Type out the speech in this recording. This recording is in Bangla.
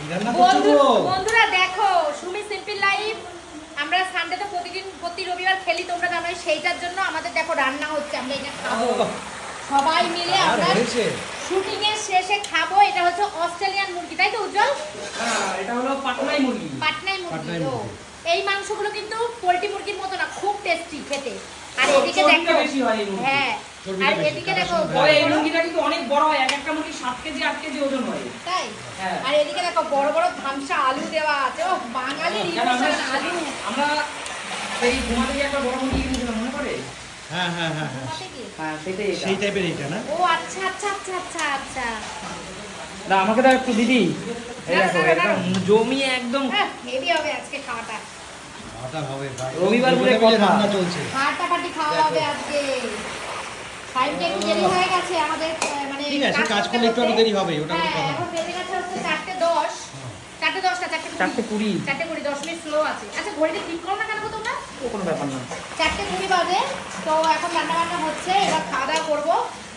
বন্ধুরা দেখো সুমি সিম্পল লাইফ আমরা সানডেতে প্রতি রবিবার খেলি, তোমরা জানোই, সেইটার জন্য আমাদের দেখো রান্না হচ্ছে, আমরা এটা খাবো সবাই মিলে। আমরা শুটিং এর শেষে খাবো। এটা হচ্ছে অস্ট্রেলিয়ান মুরগি, তাই তো উজ্জ্বল? হ্যাঁ, এটা হলো পাটনাই মুরগি। পাটনাই মুরগি। তো এই মাংসগুলো কিন্তু পোল্ট্রি মুরগির মতো না, খুব টেস্টি খেতে। আর এদিকে দেখো, হ্যাঁ, আর এদিকে দেখো এই মুরগিটা কিন্তু অনেক বড় হয়, এক একটা মুরগি 7 কেজি 8 কেজি ওজন হয়। তাই? আর এদিকে দেখো বড় বড় ধামসা আলু দেওয়া আছে। ও বাঙালির ইমোশন আলু। আমরা এই ঘুমাতে গিয়ে একটা বড় মুরগি কিনেছিলাম, মনে পড়ে? হ্যাঁ হ্যাঁ হ্যাঁ হ্যাঁ, সেটাই, সেই টাইপের এটা না? ও আচ্ছা আচ্ছা আচ্ছা আচ্ছা আচ্ছা। না, আমাকে দাও একটু দিদি। এই দেখো একদম জমিয়ে একদম হেভি হবে আজকে খাওয়াটা। খাওয়াটা হবে ভাই, রবিবার বলে কথা, রান্না চলছে, ফাটাফাটি খাওয়া হবে আজকে। টাইমটা একটু দেরি হয়ে গেছে আমাদের, মানে ঠিক আছে, কাজ করলে একটু আরো দেরি হবে, ওটা কোনো কথা না। এখন বেজে গেছে হচ্ছে 4:10, 4:10 না 4:20, 4:20, 10 মিনিট স্লো আছে। আচ্ছা ঘড়িতে ঠিক করো না কেন তোমরা? ও কোনো ব্যাপার না। 4:20 বাজে। তো এখন রান্না বান্না হচ্ছে, এবার খাওয়া দাওয়া করবো।